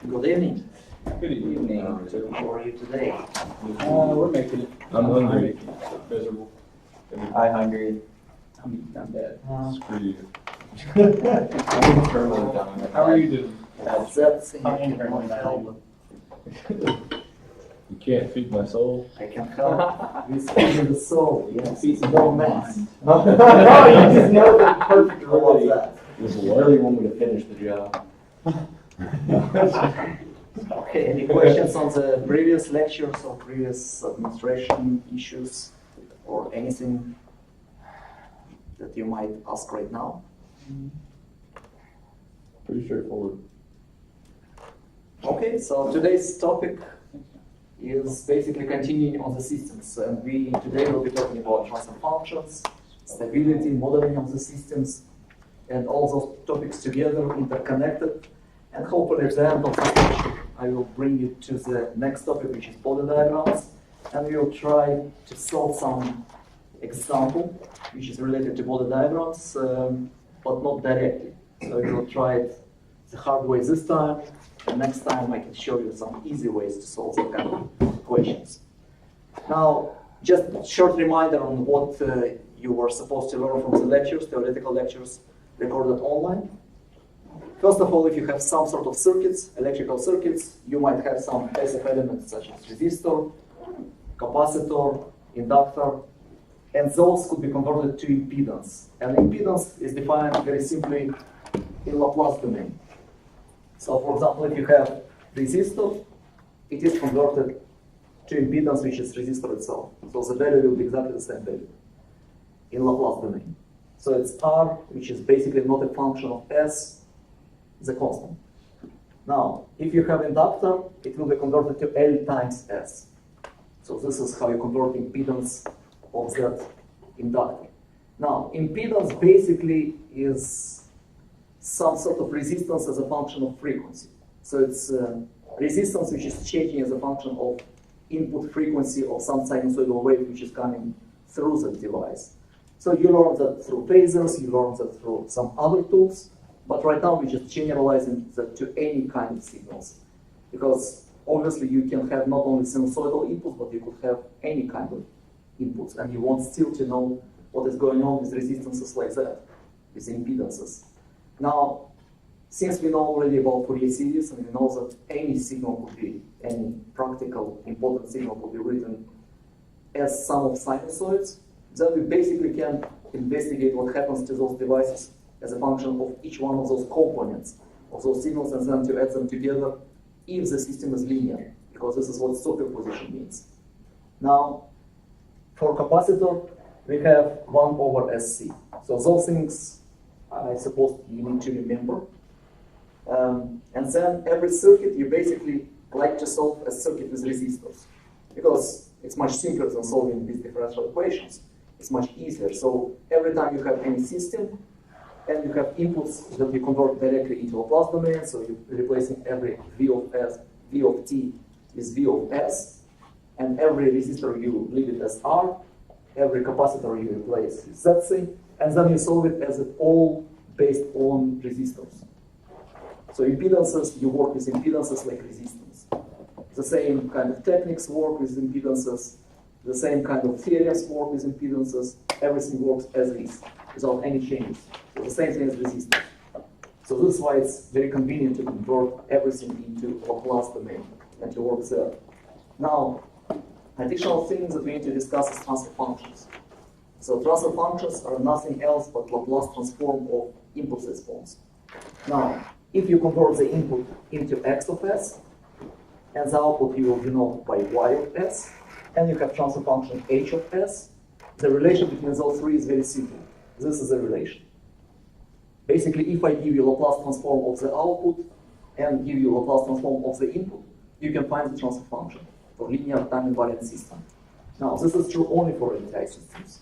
Good evening. Good evening. How are you today? We're making it. I'm hungry. Miserable. I'm hungry. I'm bad. Screw you. How are you doing? That's Fine. You can't feed my soul. I can help with feeding the soul. Yes, it's no mess. No, you just nailed it perfectly. How about that? You really want me to finish the job. Okay, any questions on the previous lectures or previous administration issues or anything that you might ask right now? Pretty straightforward. Okay, so today's topic is basically continuing on the systems, and we today will be talking about transfer functions, stability, modeling of the systems, and all those topics together, interconnected. And hopefully at the end of this lecture, I will bring you to the next topic, which is body diagrams, and we will try to solve some example which is related to body diagrams, but not directly. So we will try it the hard way this time, and next time I can show you some easy ways to solve that kind of equations. Now, just a short reminder on what you were supposed to learn from the lectures, theoretical lectures recorded online. First of all, if you have some sort of circuits, electrical circuits, you might have some passive elements such as resistor, capacitor, inductor, and those could be converted to impedance. And impedance is defined very simply in Laplace domain. So for example, if you have resistor, it is converted to impedance, which is resistor itself. So the value will be exactly the same value in Laplace domain. So it's R, which is basically not a function of S, the constant. Now, if you have inductor, it will be converted to L times S. So this is how you convert impedance of that inductor. Now, impedance basically is some sort of resistance as a function of frequency. So it's resistance which is changing as a function of input frequency of some sinusoidal wave which is coming through the device. So you learn that through phasors, you learn that through some other tools, but right now we're just generalizing that to any kind of signals. Because obviously you can have not only sinusoidal inputs, but you could have any kind of inputs, and you want still to know what is going on with resistances like that, with impedances. Now, since we know already about Fourier series, and we know that any signal could be, any practical important signal could be written as sum of sinusoids, then we basically can investigate what happens to those devices as a function of each one of those components of those signals, and then to add them together if the system is linear, because this is what superposition means. Now, for capacitor, we have 1 over SC. So those things, I suppose you need to remember. And then every circuit, you basically like to solve a circuit with resistors, because it's much simpler than solving these differential equations. It's much easier. So every time you have any system, and you have inputs that you convert directly into Laplace domain, so you're replacing every V of t with V of S, and every resistor you leave it as R, every capacitor you replace with ZC, and then you solve it as it all based on resistors. So impedances, you work with impedances like resistance. The same kind of techniques work with impedances, the same kind of theorems work with impedances, everything works as is, without any changes. So the same thing as resistance. So this is why it's very convenient to convert everything into Laplace domain and to work there. Now, additional things that we need to discuss is transfer functions. So transfer functions are nothing else but Laplace transform of impulse response. Now, if you convert the input into X of S, and the output you will denote by Y of S, and you have transfer function H of S, the relation between those three is very simple. This is a relation. Basically, if I give you Laplace transform of the output and give you Laplace transform of the input, you can find the transfer function for linear time invariant system. Now, this is true only for LTI systems.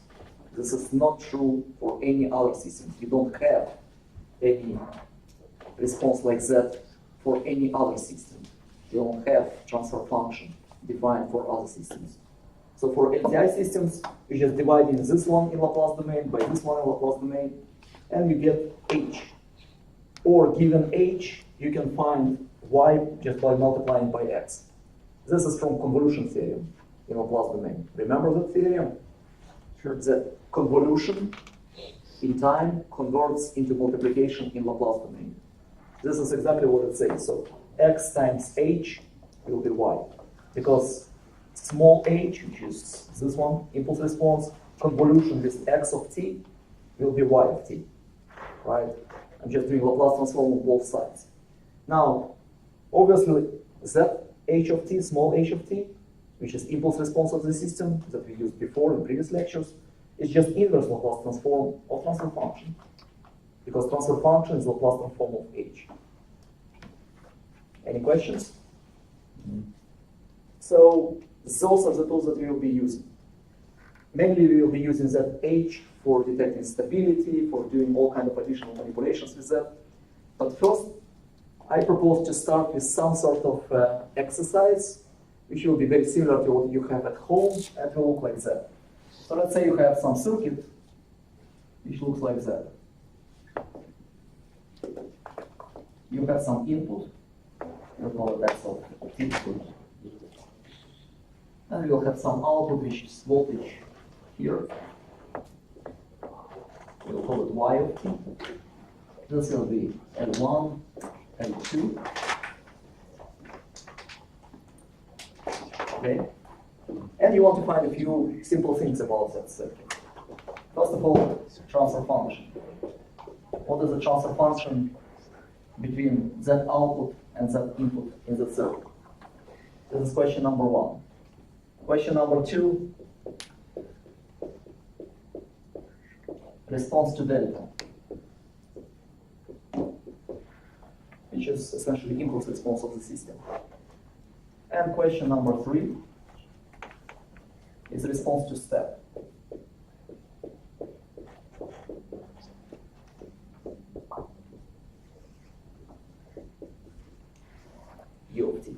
This is not true for any other systems. You don't have any response like that for any other system. You don't have transfer function defined for other systems. So for LTI systems, you just divide in this one in Laplace domain by this one in Laplace domain, and you get H. Or given H, you can find y just by multiplying by x. This is from convolution theorem in Laplace domain. Remember that theorem? Sure. That convolution in time converts into multiplication in Laplace domain. This is exactly what it says. So x times h will be y. Because small h, which is this one, impulse response, convolution with x of t will be y of t. Right? I'm just doing Laplace transform on both sides. Now, obviously, that h of t, small h of t, which is impulse response of the system that we used before in previous lectures, is just inverse Laplace transform of transfer function. Because transfer function is Laplace transform of h. Any questions? So, those are the tools that we will be using. Mainly we will be using that h for detecting stability, for doing all kind of additional manipulations with that. But first, I propose to start with some sort of exercise, which will be very similar to what you have at home and will look like that. So let's say you have some circuit, which looks like that. You have some input, we'll call it x of t input. And we'll have some output, which is voltage here. We'll call it y of t. This will be L1, L2. Okay? And you want to find a few simple things about that circuit. First of all, transfer function. What is the transfer function between that output and that input in the circuit? This is question number one. Question number two, response to delta, which is essentially impulse response of the system. And question number three is response to step. U of t.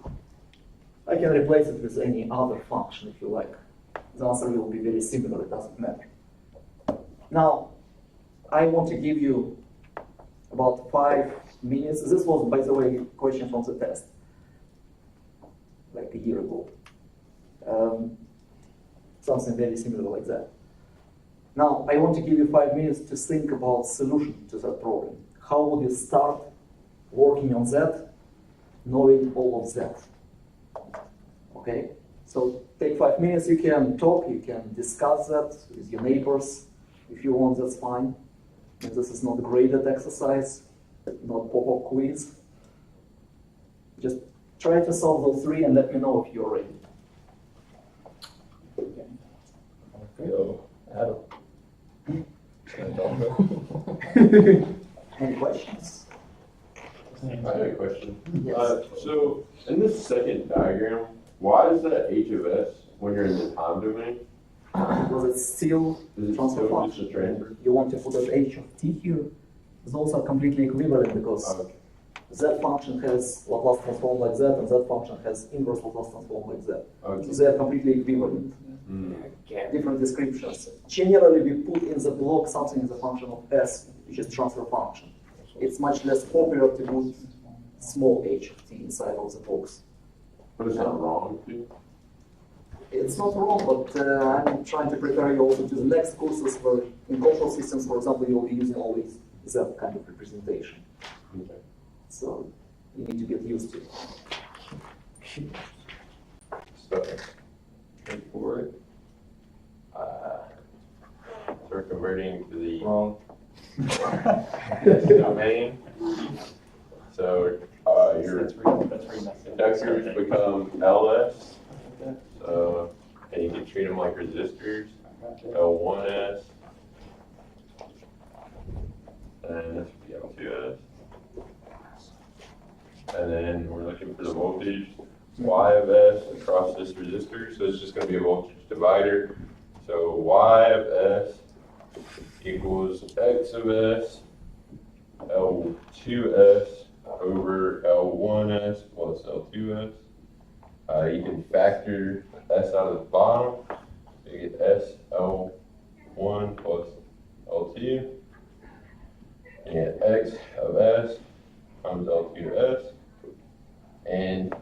I can replace it with any other function if you like. The answer will be very similar, it doesn't matter. Now, I want to give you about 5 minutes. This was, by the way, a question from the test, like a year ago. Something very similar like that. Now, I want to give you 5 minutes to think about solution to that problem. How would you start working on that, knowing all of that? Okay, so take 5 minutes, you can talk, you can discuss that with your neighbors. If you want, that's fine. And this is not a graded exercise, not pop-up quiz. Just try to solve those 3 and let me know if you're ready. Yo, Adam. Any questions? I have a question. Yes. So, in this second diagram, why is that h of s when you're in the time domain? Because it's still Is it transfer still just function. a transfer? You want to put an h of t here. Those are completely equivalent because Okay. that function has Laplace transform like that, and that function has inverse Laplace transform like that. Okay. So they are completely equivalent. Mm. Different descriptions. Generally, we put in the block something in the function of s, which is transfer function. It's much less popular to put small h of t inside of the box. But it's not wrong, too. It's not wrong, but I'm trying to prepare you also to the next courses where in control systems, for example, you'll be using always that kind of representation. Okay. So you need to get used to it. So, for it, so we're converting to the Wrong. domain. So your inductors become LS. So, and you can treat them like resistors. L1S. And this would be L2S. And then we're looking for the voltage Y of S across this resistor. So it's just going to be a voltage divider. So Y of S equals X of S L2S over L1S plus L2S. You can factor S out of the bottom. So you get S L1 plus L2. And X of S times L2S. And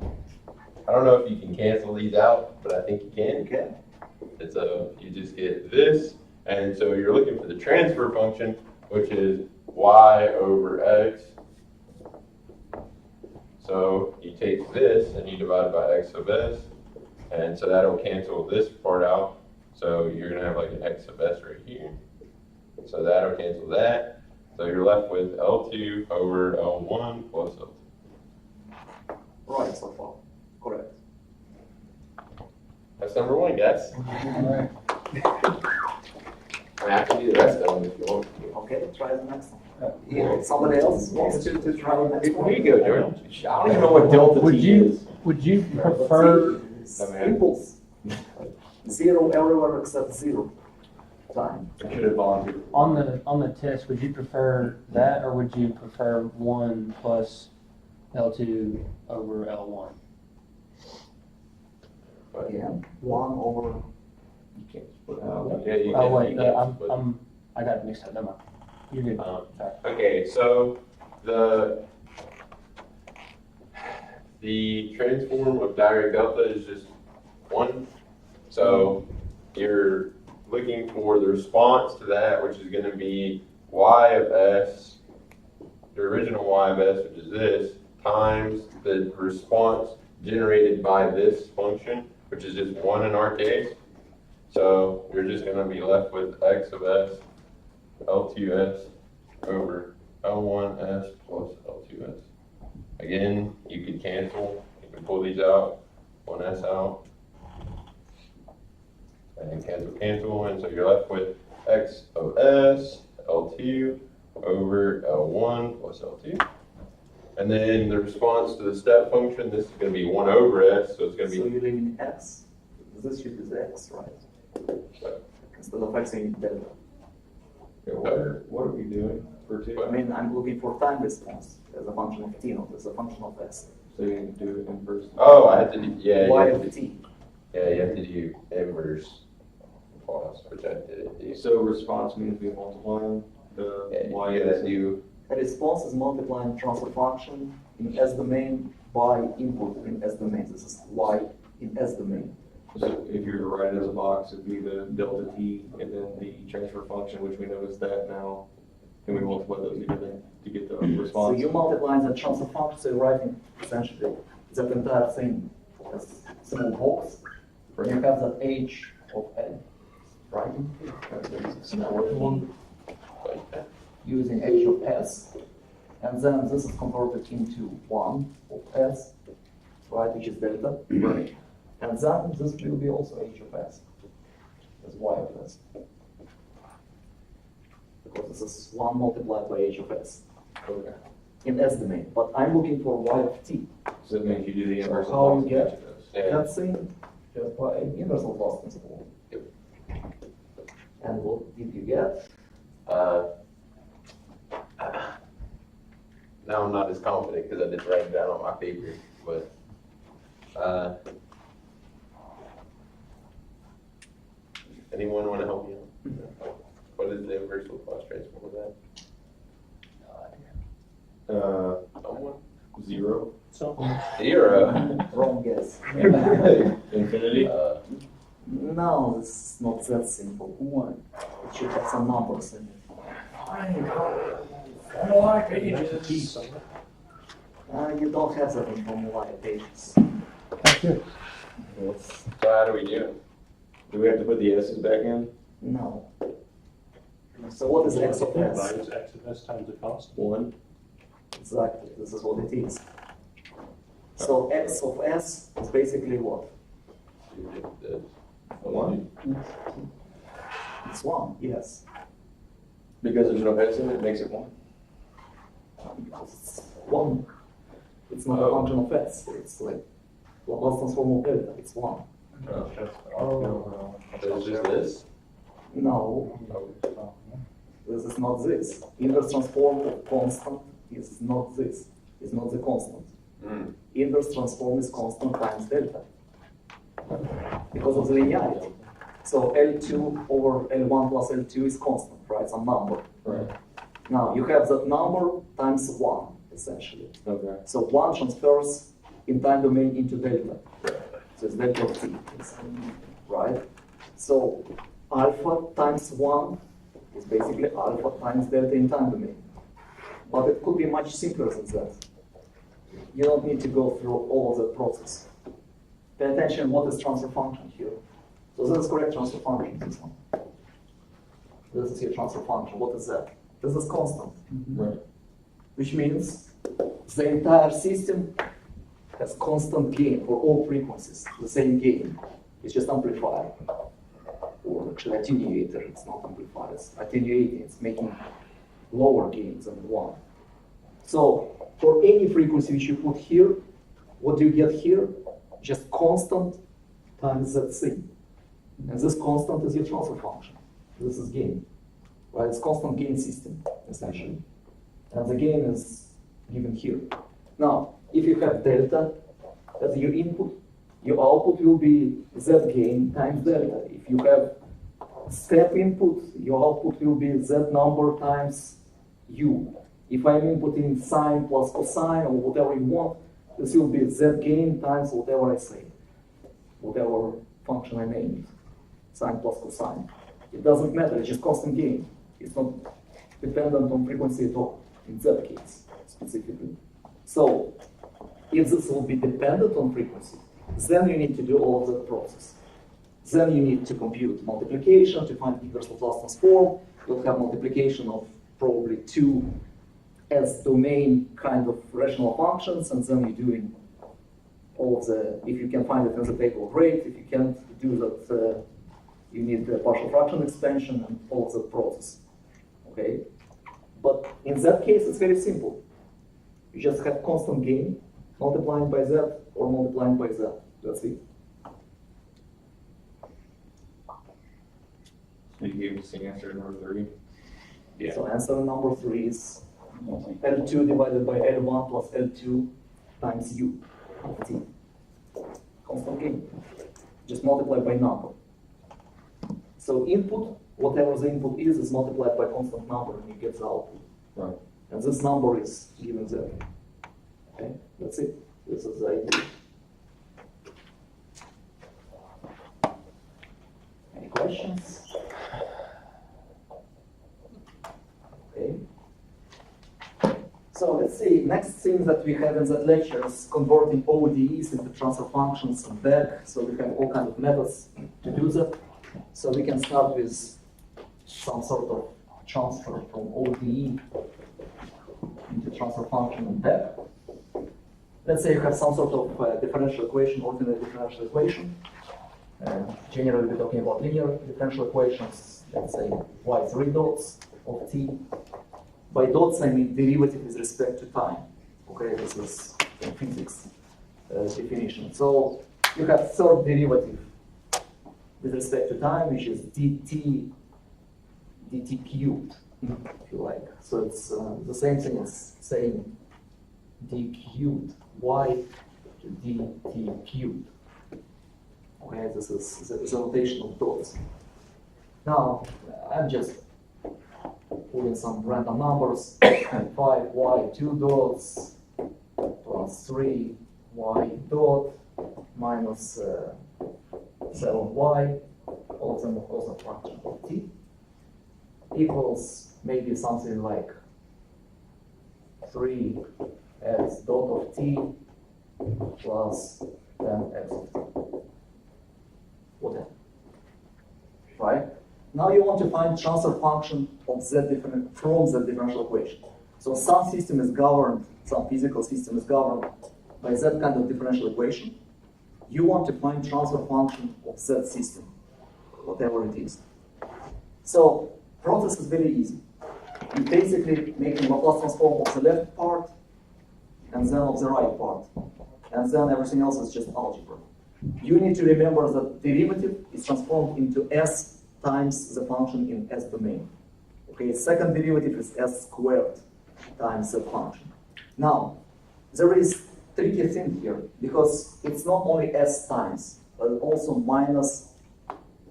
I don't know if you can cancel these out, but I think you can. Okay. And so you just get this, and so you're looking for the transfer function, which is y over x. So you take this and you divide by x of s, and so that'll cancel this part out. So you're gonna have like an x of s right here. So that'll cancel that. So you're left with L2 over L1 plus L2. Right, so far. Correct. That's number one, guys. Alright. I can do the rest of them if you want. Okay, try the next one. Yeah, somebody else wants to try the next one? Here you go, Jordan. I don't even know what delta Would T you is. would you prefer It's impulse. Zero everywhere except zero time. I should have volunteered. on the test? Would you prefer that, or would you prefer 1 plus L2 over L1? Again, 1 over, You can't split out. Yeah, you Oh can. wait, you can, but- I got it mixed up. Never mind. You're good. Um, Sorry. Okay, so the transform of direct delta is just 1. So you're looking for the response to that, which is going to be y of s, the original y of s, which is this, times the response generated by this function, which is just 1 in our case. So you're just going to be left with x of s, L2s over L1s plus L2s. Again, you could cancel, you can pull these out, 1s out, and cancel, and so you're left with x of s, L2 over L1 plus L2. And then the response to the step function, this is going to be 1 over s, so it's going so to be, you're leaving x. This should be the x, right? Instead of x, you need delta. Yeah, what are we doing for I T? mean, I'm looking for time response as a function of t, not as a function of s. So you can do it inverse. oh, I have to do, yeah, you Y have of to, t. yeah, you have to do inverse pause, which I did. So response means we multiply the Yeah, y you gotta s. do, A response is multiplying transfer function in S domain by input in S domain. This is y in S domain. So if you were to write it as a box, it'd be the delta T and then the transfer function, which we know is that now. And we multiply those together to get the So response. you multiply the transfer function, so you're writing essentially that entire thing as small box. You have that h of n, right? like that. Using h of s, and then this is converted into 1 of s, right, which is delta. Right. And then this will be also h of s, as y of s. Because this is 1 multiplied by h of s Okay. in S domain. But I'm looking for y of t. So it makes you do the inverse of How you box of get- each of those. Yeah. That's in just by inverse Laplace principle. Yep. And what did you get? Now I'm not as confident because I didn't write it down on my paper, but, anyone want to help me out? What is the inverse Laplace transform of that? Someone? 0. Zero. Wrong guess. Infinity. No, it's not that simple. It should have some numbers in it. You don't have that in formula pages. So how do we do it? Do we have to put the s's back in? No. So what is x of s? Minus x of s times the cost. 1. Exactly, this is what it is. So x of s is basically what? The- 1. It's 1, yes. Because there's no s in it, it makes it 1. Because it's 1. It's not a function of s. It's like Laplace transform of delta. It's 1. So it's just this? No, this is not this. Inverse transform of constant is not this. It's not the constant. Mm. Inverse transform is constant times delta. Because of the linearity. So L2 over L1 plus L2 is constant, right? Some number. Right. Now you have that number times 1, essentially. Okay. So 1 transfers in time domain into delta. So it's delta of t, right? So alpha times 1 is basically alpha times delta in time domain. But it could be much simpler than that. You don't need to go through all of the process. Pay attention what is transfer function here. So this is correct transfer function, this one. This is your transfer function. What is that? This is constant. Right. Which means the entire system has constant gain for all frequencies, the same gain. It's just amplifier. Or actually attenuator, it's not amplifier, it's attenuating, it's making lower gains than 1. So for any frequency which you put here, what do you get here? Just constant times ZC. And this constant is your transfer function. This is gain. Right? It's constant gain system, essentially. And the gain is given here. Now, if you have delta as your input, your output will be Z gain times delta. If you have step input, your output will be Z number times U. If I'm inputting sine plus cosine or whatever you want, this will be Z gain times whatever I say, whatever function I named, sine plus cosine. It doesn't matter, it's just constant gain. It's not dependent on frequency at all, in that case, specifically. So, if this will be dependent on frequency, then you need to do all of that process. Then you need to compute multiplication to find inverse Laplace transform. You'll have multiplication of probably 2 S-domain kind of rational functions, and then you're doing all of the, if you can find it in the table, great. If you can't do that, you need the partial fraction expansion and all of that process. Okay? But in that case, it's very simple. You just have constant gain multiplying by z or multiplying by z. That's it. So you gave us the answer to number 3? Yeah. So answer number 3 is L2 divided by L1 plus L2 times U of t. Constant gain. Just multiply by number. So input, whatever the input is multiplied by constant number and you get the output. Right. And this number is given there. Okay, that's it. This is the idea. Any questions? Okay. So let's see, next thing that we have in that lecture is converting ODEs into transfer functions and back. So we have all kinds of methods to do that. So we can start with some sort of transfer from ODE into transfer function and back. Let's say you have some sort of differential equation, ordinary differential equation. Generally, we're talking about linear differential equations. Let's say y3 dots of t. By dots, I mean derivative with respect to time. Okay, this is the physics definition. So you have third derivative with respect to time, which is dt cubed, if you like. So it's the same thing as saying d cubed, y to dt cubed. Okay, this is the notation of dots. Now, I'm just putting some random numbers, 5y 2 dots plus 3y dot minus 7y, all of them of course a fraction of t, equals maybe something like 3x dot of t plus 10x of t. Whatever. Right? Now you want to find transfer function of z from the differential equation. So some system is governed, some physical system is governed by that kind of differential equation. You want to find transfer function of that system, whatever it is. So process is very easy. You basically make a Laplace transform of the left part and then of the right part. And then everything else is just algebra. You need to remember that derivative is transformed into s times the function in s domain. Okay, second derivative is s squared times the function. Now, there is tricky thing here because it's not only s times, but also minus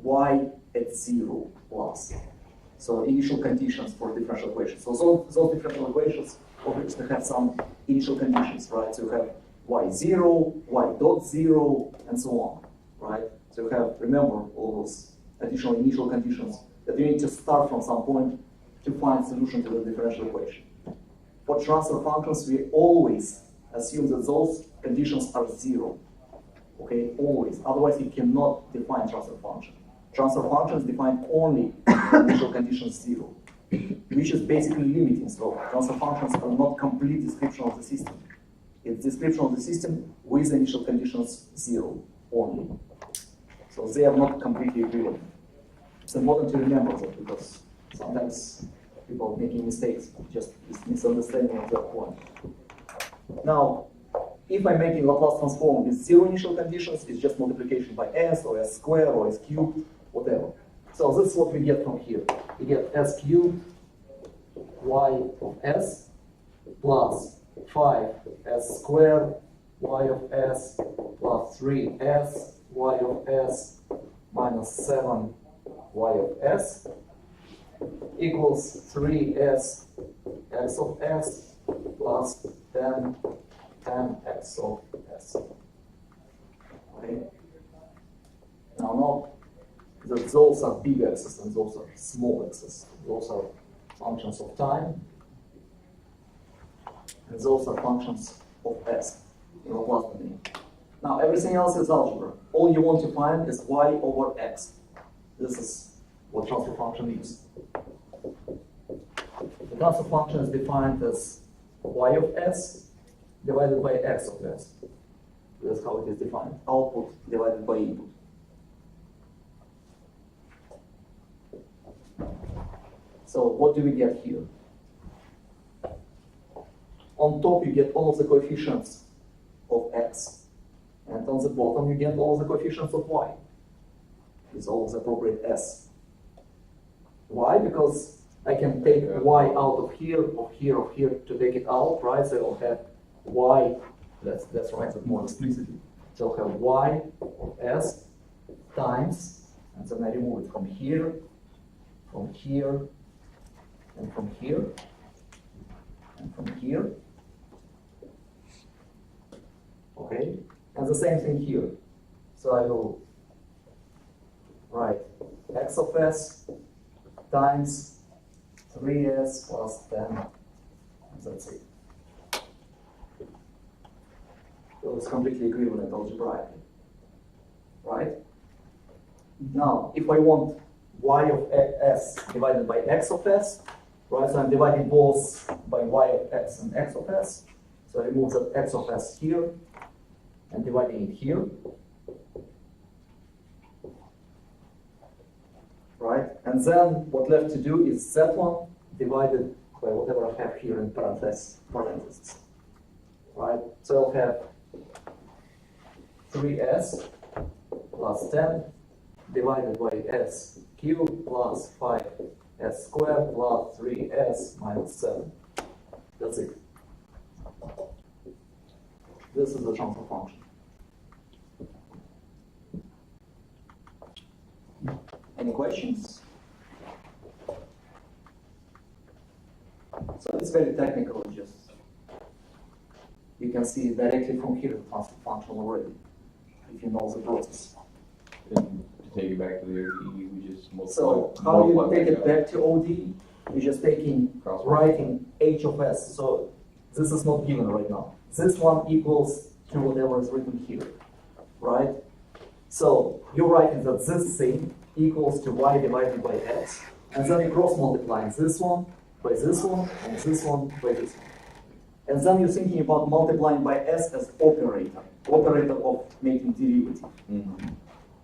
y at 0 plus. So initial conditions for differential equations. So those differential equations obviously have some initial conditions, right? So you have y0, y dot 0, and so on, right? So you have, remember, all those additional initial conditions that you need to start from some point to find solution to the differential equation. For transfer functions, we always assume that those conditions are 0. Okay, always. Otherwise, you cannot define transfer function. Transfer function is defined only when initial conditions 0, which is basically limiting. So transfer functions are not complete description of the system. It's description of the system with initial conditions 0 only. So they are not completely equivalent. It's important to remember that because sometimes people are making mistakes, just misunderstanding of that point. Now, if I'm making Laplace transform with 0 initial conditions, it's just multiplication by s or s squared or s cubed, whatever. So this is what we get from here. We get s cubed y of s plus 5s squared y of s plus 3s y of s minus 7 y of s equals 3s x of s plus 10x of s. Okay? Now note that those are big x's and those are small x's. Those are functions of time and those are functions of s in Laplace domain. Now everything else is algebra. All you want to find is y over x. This is what transfer function is. The transfer function is defined as y of s divided by x of s. That's how it is defined. Output divided by input. So what do we get here? On top you get all of the coefficients of x. And on the bottom you get all of the coefficients of y. With all of the appropriate s. Why? Because I can take y out of here to take it out, right? So I'll have y, let's write it more explicitly. So I'll have y of s times, and then I remove it from here, and from here, and from here. Okay? And the same thing here. So I will write x of s times 3s plus 10, and that's it. So it's completely equivalent algebraically, right? Now, if I want y of s divided by x of s, right, so I'm dividing both by y of x and x of s. So I remove that x of s here and dividing it here. Right? And then what left to do is that one divided by whatever I have here in parentheses. Right? So I'll have 3s plus 10 divided by s cubed plus 5s squared plus 3s minus 7. That's it. This is the transfer function. Any questions? So it's very technical, just you can see directly from here the transfer function already, if you know the process. And to take it back to the ODE, we just multiply. So how you multiply take it out. back to ODE? You're just writing h of s. So this is not given right now. This one equals to whatever is written here, right? So you're writing that this thing equals to y divided by x, and then you cross multiplying this one by this one, and this one by this one. And then you're thinking about multiplying by s as operator of making derivative,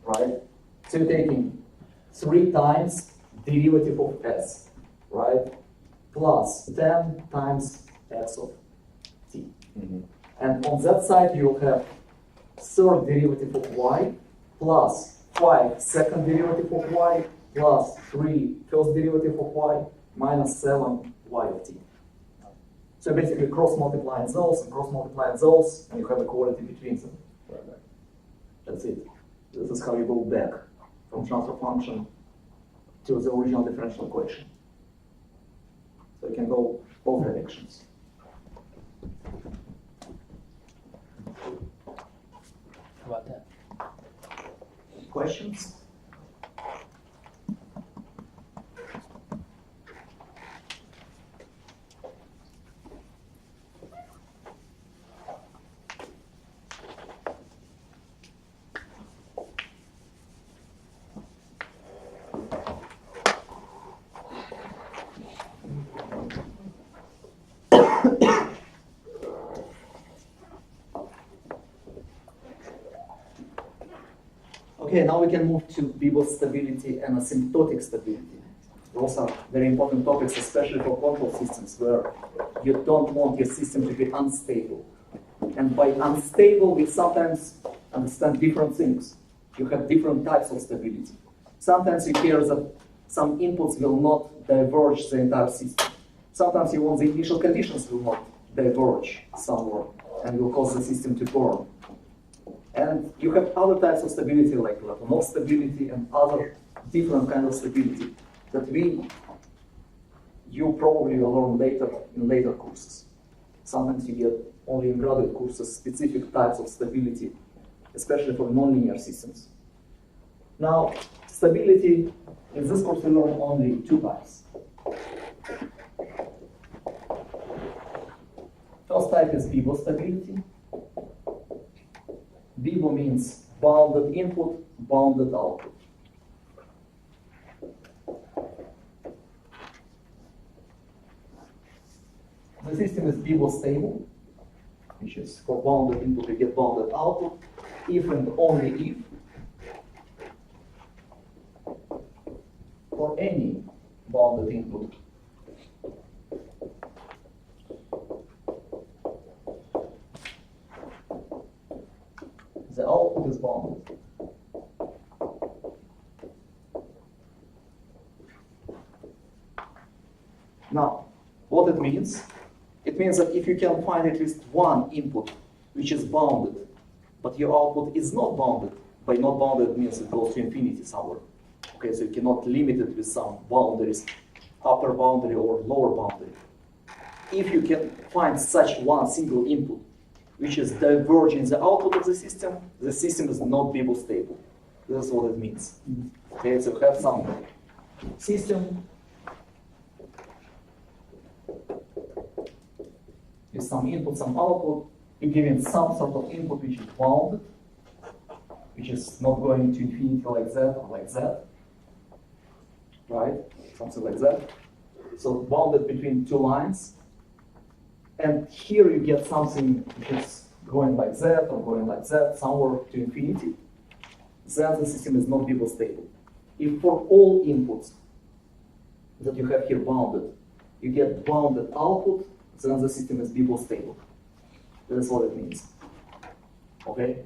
right? So you're taking 3 times derivative of s, right? Plus 10 times x of t. And on that side you'll have third derivative of y plus 5 second derivative of y plus 3 first derivative of y minus 7 y of t. So basically cross multiplying those and cross multiplying those, and you have equality between them. That's it. This is how you go back from transfer function to the original differential equation. So you can go both directions. about that. Questions? Okay, now we can move to Bibo stability and asymptotic stability. Those are very important topics, especially for control systems, where you don't want your system to be unstable. And by unstable, we sometimes understand different things. You have different types of stability. Sometimes you hear that some inputs will not diverge the entire system. Sometimes you want the initial conditions will not diverge somewhere and will cause the system to burn. And you have other types of stability, like Lyapunov stability and other different kinds of stability that you probably will learn later in later courses. Sometimes you get only in graduate courses specific types of stability, especially for nonlinear systems. Now, stability, in this course we learn only two types. First type is Bibo stability. Bibo means bounded input, bounded output. The system is Bibo stable, which is for bounded input you get bounded output, if and only if for any bounded input the output is bounded. Now, what it means? It means that if you can find at least one input which is bounded, but your output is not bounded, by not bounded means it goes to infinity somewhere. Okay, so you cannot limit it with some boundaries, upper boundary or lower boundary. If you can find such one single input which is diverging the output of the system is not Bibo stable. This is what it means. Okay, so you have some system with some input, some output, you give it some sort of input which is bounded, which is not going to infinity like that or like that, right? Something like that. So bounded between two lines. And here you get something which is going like that or going like that, somewhere to infinity. Then the system is not Bibo stable. If for all inputs that you have here bounded, you get bounded output, then the system is Bibo stable. That's what it means. Okay?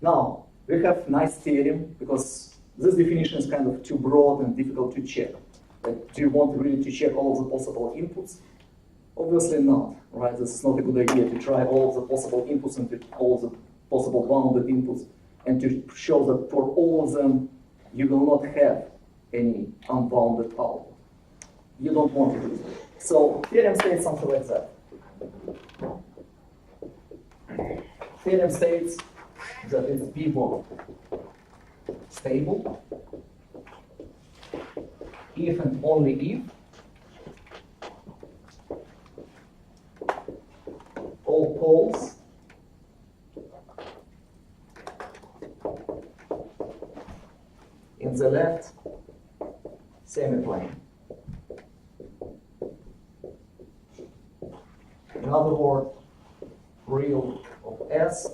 Now, we have nice theorem, because this definition is kind of too broad and difficult to check. Like, do you want really to check all of the possible inputs? Obviously not, right? This is not a good idea to try all of the possible inputs and all of the possible bounded inputs and to show that for all of them, you will not have any unbounded output. You don't want to do that. So theorem states something like that. Theorem states that it's Bibo stable if and only if all poles in the left semiplane. In other words, real of S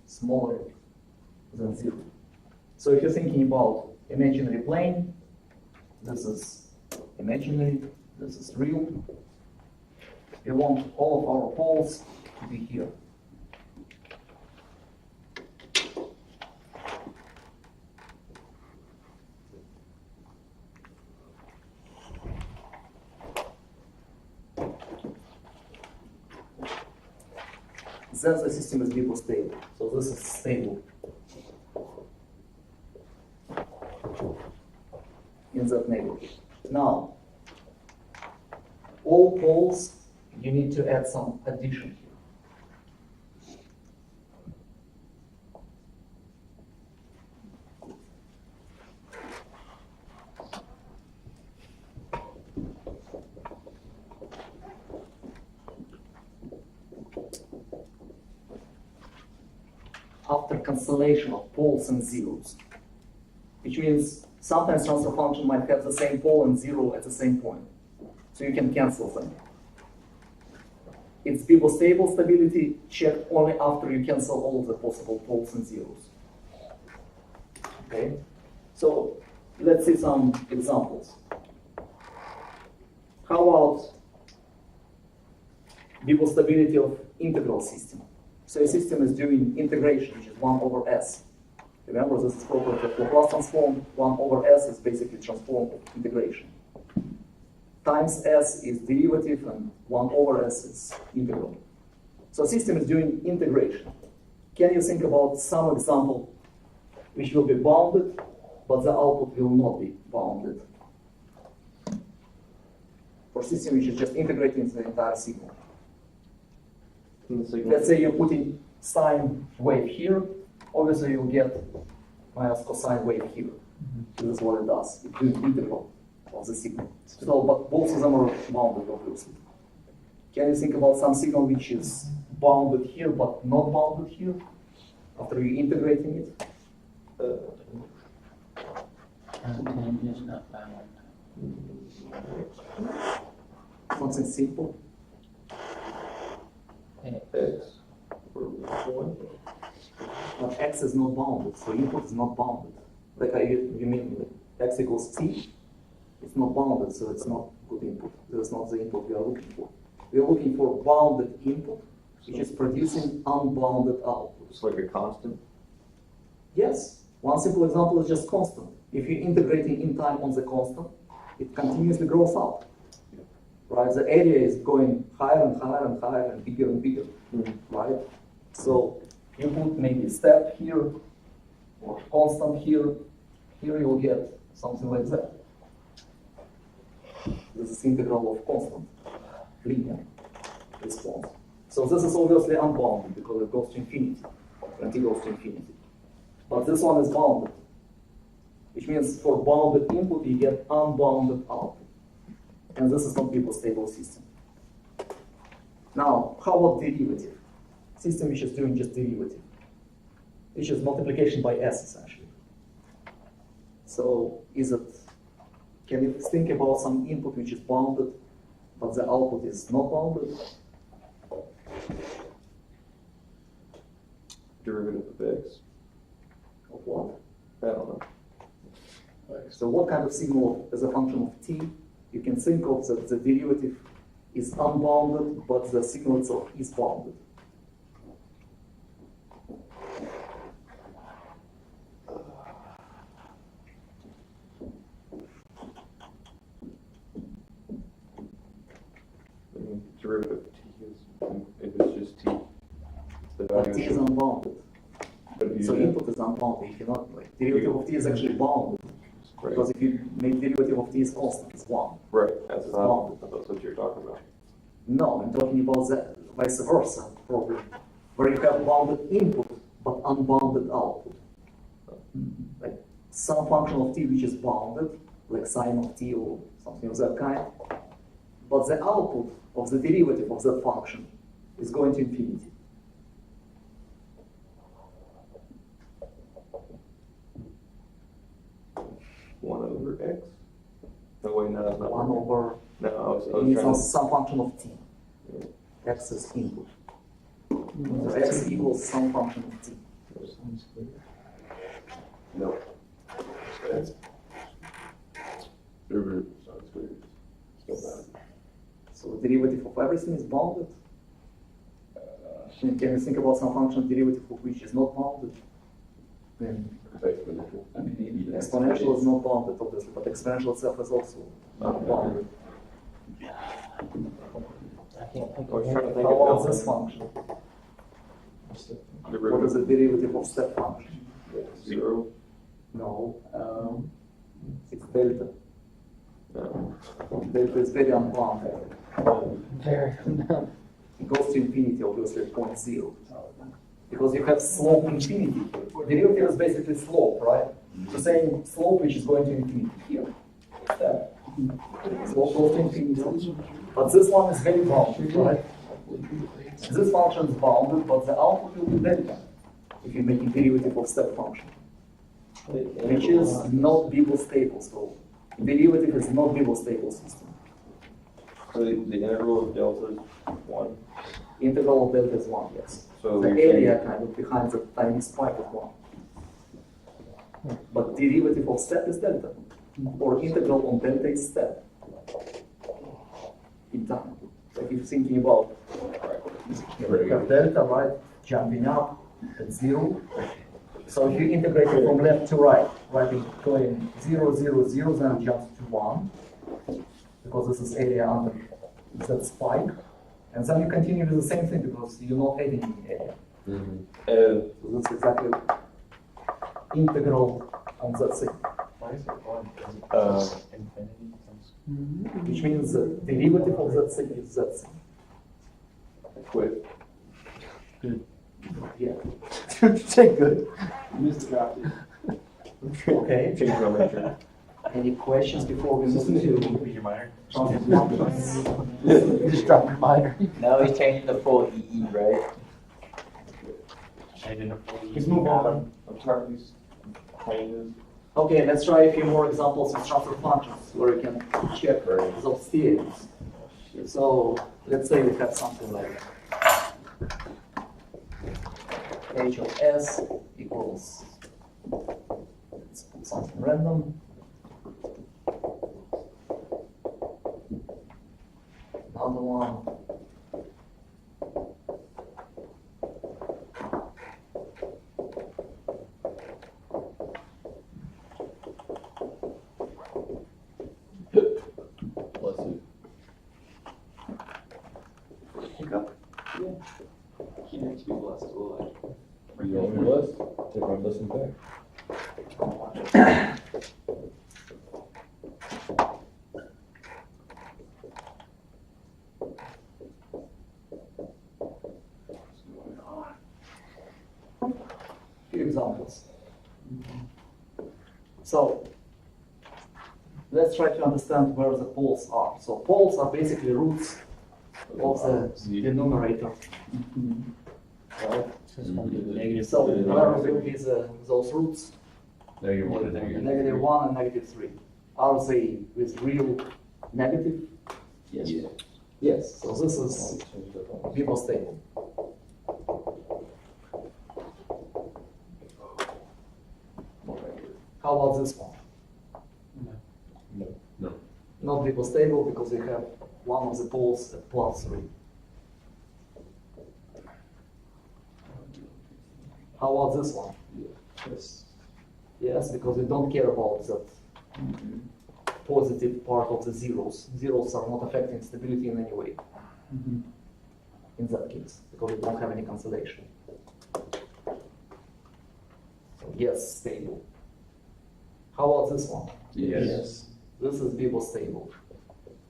smaller than 0. So if you're thinking about imaginary plane, this is imaginary, this is real. We want all of our poles to be here. Then the system is Bibo stable. So this is stable in that neighborhood. Now, all poles, you need to add some addition here. after cancellation of poles and zeros. Which means sometimes transfer function might have the same pole and zero at the same point. So you can cancel them. It's stable stability checked only after you cancel all of the possible poles and zeros. Okay? So let's see some examples. How about stability of integral system? So a system is doing integration, which is 1 over s. Remember, this is property of Laplace transform. 1 over s is basically transform of integration. Times s is derivative, and 1 over s is integral. So system is doing integration. Can you think about some example which will be bounded, but the output will not be bounded? For system which is just integrating the entire signal. Let's say you're putting sine wave here, obviously you'll get minus cosine wave here. This is what it does. It's doing integral of the signal. So, but both of them are bounded, obviously. Can you think about some signal which is bounded here but not bounded here after you're integrating it? Tangent is not bound. Something simple. X for 1. But x is not bounded, so input is not bounded. Like you mean like x equals t? It's not bounded, so it's not good input. This is not the input we are looking for. We are looking for bounded input, which is producing unbounded output. It's like a constant. Yes. One simple example is just constant. If you're integrating in time on the constant, it continuously grows out. Right? The area is going higher and higher and higher and bigger, right? So you put maybe step here or constant here. Here you will get something like that. This is integral of constant linear response. So this is obviously unbounded because it goes to infinity, and it goes to infinity. But this one is bounded, which means for bounded input you get unbounded output. And this is not stable system. Now, how about derivative? System which is doing just derivative, which is multiplication by s essentially. So can you think about some input which is bounded, but the output is not bounded? Derivative of x. Of what? I don't know. So what kind of signal as a function of t? You can think of that the derivative is unbounded, but the signal itself is bounded. Derivative of t is, if it's just t, it's the But value t is unbounded. But if you So input is unbounded. You cannot, like, derivative of t is actually bounded. right. Because if you make derivative of t is constant, it's 1. Right, that's bounded. that's what you're talking about. No, I'm talking about the vice versa problem, where you have bounded input but unbounded output. Like some function of t which is bounded, like sine of t or something of that kind, but the output of the derivative of that function is going to infinity. One over x? No, wait, no, that's not 1 over, No, I was it trying means to. some function of t. X is input. So x equals some function of t. No. Derivative sounds weird. Still bad. So the derivative of everything is bounded. Can you think about some function derivative of which is not bounded? Then Exponential. I mean, maybe that's exponential is not bounded, obviously, but exponential itself is also not bounded. I can't think I was of trying to it. think How about of this function? What Derivative is the derivative of step function? 0. No, it's delta. No. Delta is very unbounded. Very. It goes to infinity, obviously, at point 0. Because you have slope infinity. Derivative is basically slope, right? So saying slope which is going to infinity here. Step. Slope goes to infinity. But this one is very bounded, right? This function is bounded, but the output will be delta. if you're making derivative of step function, which is not Beagle stable. So derivative is not Beagle stable system. So the integral of delta is 1. Integral of delta is 1, yes. So The you're saying- area kind of behind the tiny spike is 1. But derivative of step is delta. Or integral on delta is step. In time. So if you're thinking about you have delta, right, jumping up at 0. So if you integrate it from left to right, right, it's going 0, 0, 0, then it jumps to 1. Because this is area under that spike. And then you continue with the same thing because you're not adding any area. So that's exactly integral on that thing. Why is it 1? Is it infinity? Which means the derivative of that thing is that thing. Quit. Yeah. Say good. Okay. Change nomenclature. Any questions before we move to Be your minor. transfer functions? You just dropped your minor. Now he's changing the full EE, right? Changing the full Let's move on. I'm tired of these planes. Okay, let's try a few more examples with transfer functions where you can check those theories. So let's say we have something like h of s equals, let's put something random. Another one. Plus it. He needs to be blessed as well. You want me less? Take my blessing back. Few examples. So let's try to understand where the poles are. So poles are basically roots of the denominator. Right? Negative. So where will be those roots? -1 and Negative 1 and negative 3. Are they with real negative? Yes. Yes. So this is Beagle stable. How about this one? No. Not Beagle stable because we have one of the poles at +3. How about this one? Yes. Yes, because we don't care about that positive part of the zeros. Zeros are not affecting stability in any way. In that case, because we don't have any cancellation. So yes, stable. How about this one? Yes. This is Beagle stable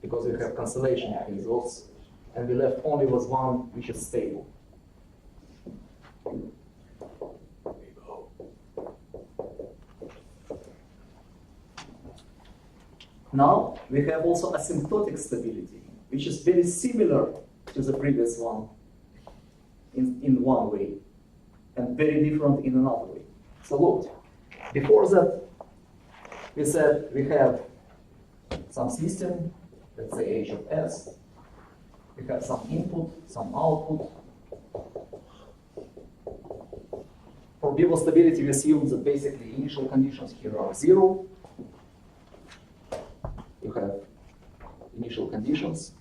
because we have cancellation between those, and we left only with one which is stable. Now we have also asymptotic stability, which is very similar to the previous one in one way, and very different in another way. So look, before that, we said we have some system, let's say h of s. We have some input, some output. For Beagle stability, we assume that basically initial conditions here are 0. You have initial conditions.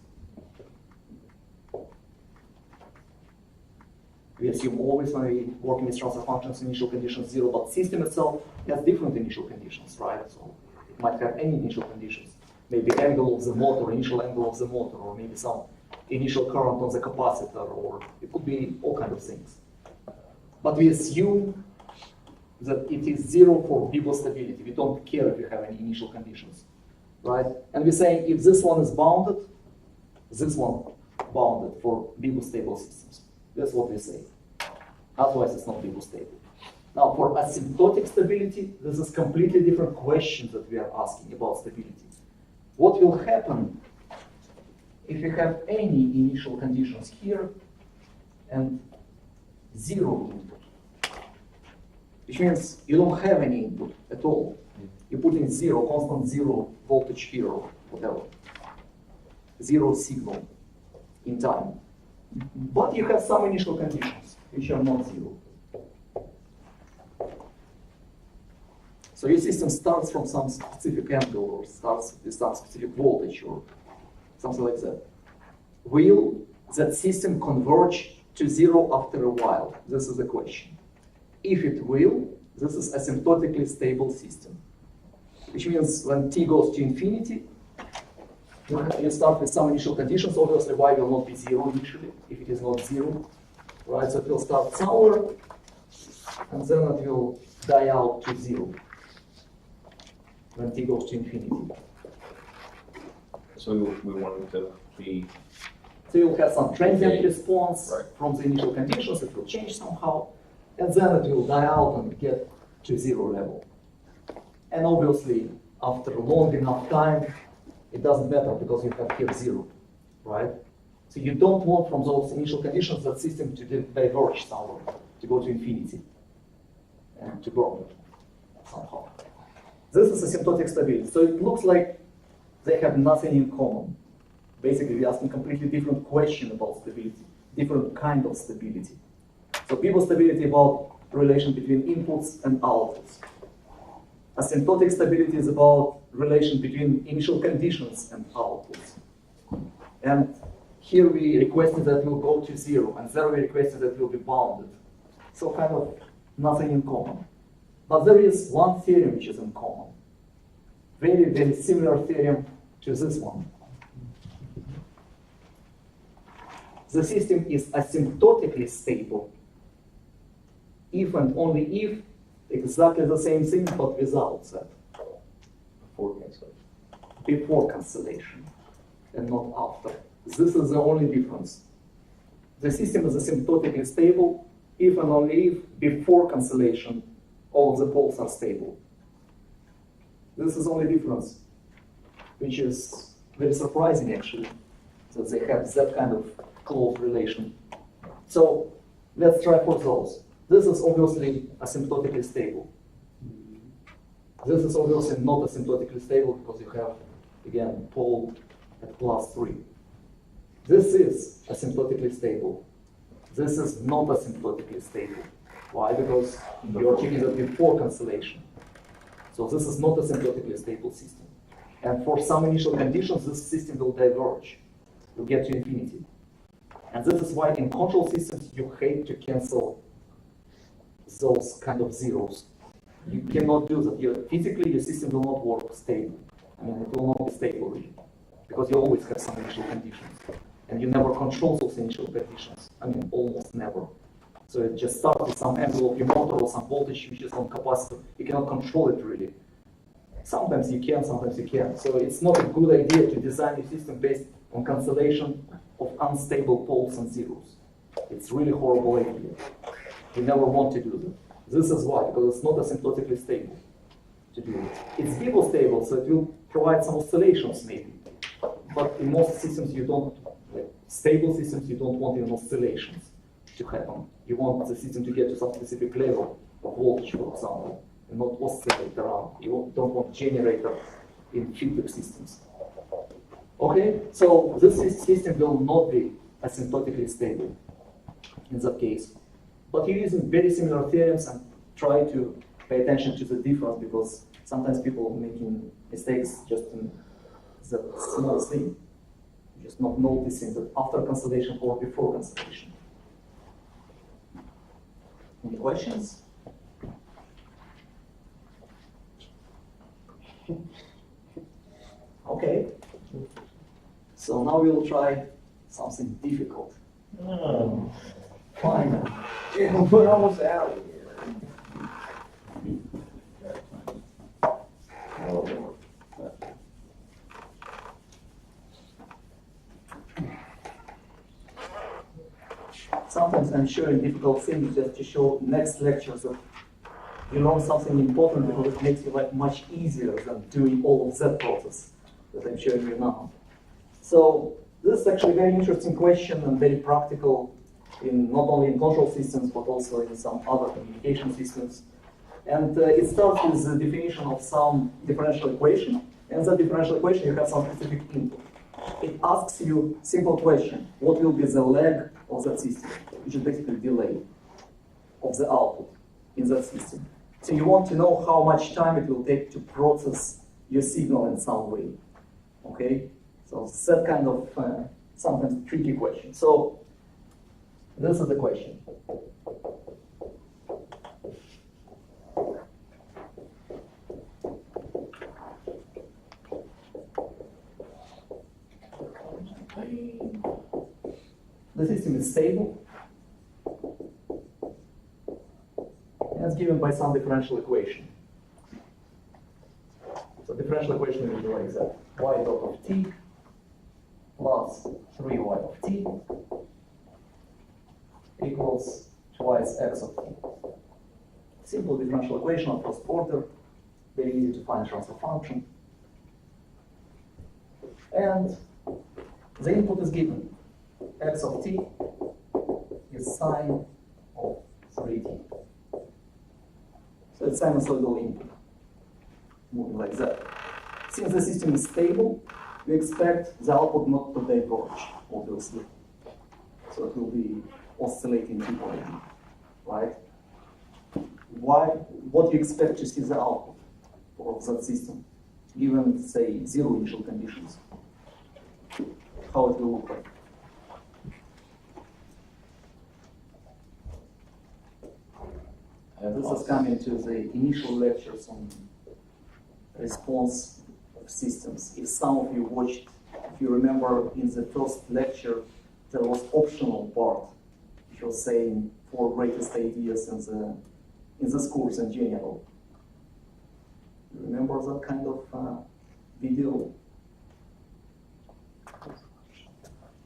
We assume always when we work with transfer functions, initial conditions 0, but system itself has different initial conditions, right? So it might have any initial conditions. Maybe angle of the motor, initial angle of the motor, or maybe some initial current on the capacitor, or it could be all kinds of things. But we assume that it is 0 for Beagle stability. We don't care if you have any initial conditions, right? And we're saying if this one is bounded, this one bounded for Beagle stable systems. That's what we say. Otherwise, it's not Beagle stable. Now, for asymptotic stability, this is completely different question that we are asking about stability. What will happen if you have any initial conditions here and 0 input? which means you don't have any input at all. You put in zero, constant zero voltage here or whatever. Zero signal in time. But you have some initial conditions which are not zero. So your system starts from some specific angle or starts with some specific voltage or something like that. Will that system converge to zero after a while? This is the question. If it will, this is asymptotically stable system. Which means when t goes to infinity, you start with some initial conditions. Obviously, y will not be zero initially, if it is not zero. Right, so it will start somewhere, and then it will die out to zero when t goes to infinity. So we want it to be. So you'll have some transient Okay. response Right. from the initial conditions, it will change somehow, and then it will die out and get to zero level. And obviously, after a long enough time, it doesn't matter because you have here zero, right? So you don't want from those initial conditions that system to diverge somewhere, to go to infinity, and to burn somehow. This is asymptotic stability. So it looks like they have nothing in common. Basically, we're asking completely different question about stability, different kind of stability. So people stability about relation between inputs and outputs. Asymptotic stability is about relation between initial conditions and outputs. And here we requested that will go to zero, and there we requested that will be bounded. So kind of nothing in common. But there is one theorem which is in common. Very, very similar theorem to this one. The system is asymptotically stable if and only if exactly the same thing but without that. Before cancellation. Before cancellation and not after. This is the only difference. The system is asymptotically stable if and only if before cancellation all of the poles are stable. This is the only difference, which is very surprising actually, that they have that kind of close relation. So let's try for those. This is obviously asymptotically stable. This is obviously not asymptotically stable because you have, again, pole at +3. This is asymptotically stable. This is not asymptotically stable. Why? Because you're checking that before cancellation. So this is not a asymptotically stable system. And for some initial conditions, this system will diverge. You'll get to infinity. And this is why in control systems, you hate to cancel those kind of zeros. You cannot do that. Physically, your system will not work stable. I mean, it will not be stable really, because you always have some initial conditions. And you never control those initial conditions. I mean, almost never. So it just starts with some angle of your motor or some voltage which is on capacitor. You cannot control it really. Sometimes you can, sometimes you can't. So it's not a good idea to design your system based on cancellation of unstable poles and zeros. It's really horrible idea. You never want to do that. This is why, because it's not asymptotically stable to do it. It's people stable, so it will provide some oscillations maybe. But in most systems you don't, like stable systems, you don't want even oscillations to happen. You want the system to get to some specific level of voltage, for example, and not oscillate around. You don't want generator in feedback systems. Okay, so this system will not be asymptotically stable in that case. But you're using very similar theorems and try to pay attention to the difference because sometimes people are making mistakes just in that small thing, just not noticing that after cancellation or before cancellation. Any questions? Okay. So now we'll try something difficult. Fine. We're almost out of here. Sometimes I'm showing difficult things just to show next lectures that you learn something important because it makes your life much easier than doing all of that process that I'm showing you now. So this is actually a very interesting question and very practical in not only in control systems but also in some other communication systems. And it starts with the definition of some differential equation. And that differential equation, you have some specific input. It asks you simple question: what will be the lag of that system, which is basically delay of the output in that system. So you want to know how much time it will take to process your signal in some way. Okay? So it's that kind of sometimes tricky question. So this is the question. The system is stable. And it's given by some differential equation. So differential equation will be like that. Y dot of t plus 3y of t equals twice x of t. Simple differential equation of first order, very easy to find transfer function. And the input is given. X of t is sine of 3t. So it's sinusoidal input, moving like that. Since the system is stable, we expect the output not to diverge, obviously. So it will be oscillating equally, right? What do you expect to see the output of that system, given, say, zero initial conditions? How it will look like? This is coming to the initial lectures on response of systems. If some of you watched, if you remember in the first lecture, there was optional part, which was saying 4 greatest ideas in this course in general. You remember that kind of video?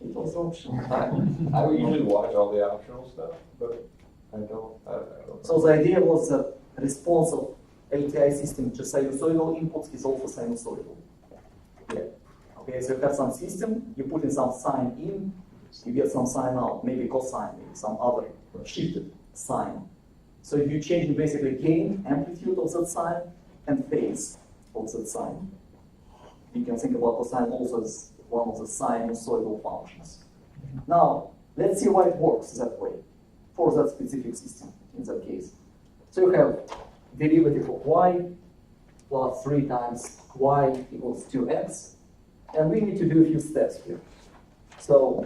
It was optional. I usually watch all the optional stuff, but I don't. So the idea was that response of LTI system to sinusoidal inputs is also sinusoidal. Yeah. Okay, so you have some system, you put in some sign in, you get some sign out, maybe cosine, maybe some other shifted sign. So you change basically gain, amplitude of that sign, and phase of that sign. You can think about cosine also as one of the sinusoidal functions. Now, let's see why it works that way for that specific system in that case. So you have derivative of y plus 3 times y equals 2x. And we need to do a few steps here. So,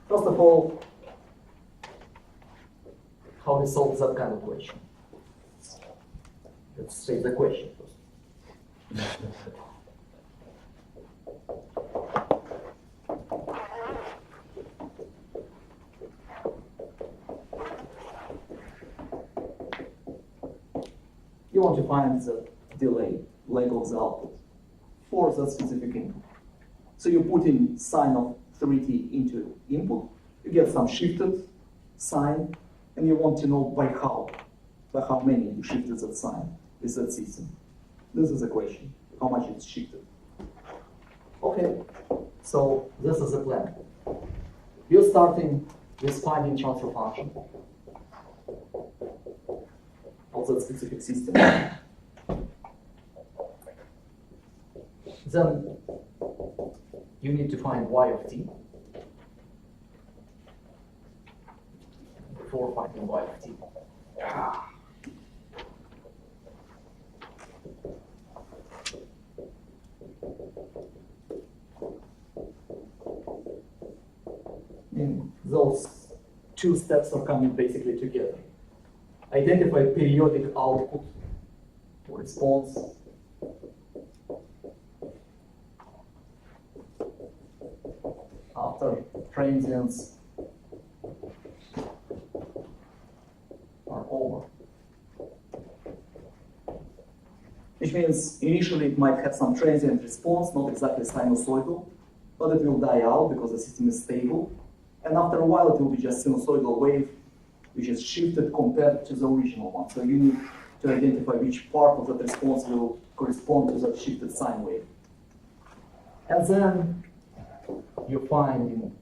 first of all, how we solve that kind of question? Let's state the question first. You want to find the delay, lag of the output, for that specific input. So you put in sine of 3t into input, you get some shifted sign, and you want to know by how many you shifted that sign with that system. This is the question, how much it's shifted. Okay, so this is the plan. You're starting with finding transfer function of that specific system. Then you need to find y of t before finding y of t. And those two steps are coming basically together. Identify periodic output response. After transients are over. Which means initially it might have some transient response, not exactly sinusoidal, but it will die out because the system is stable. And after a while it will be just sinusoidal wave, which is shifted compared to the original one. So you need to identify which part of that response will correspond to that shifted sine wave. And then you find in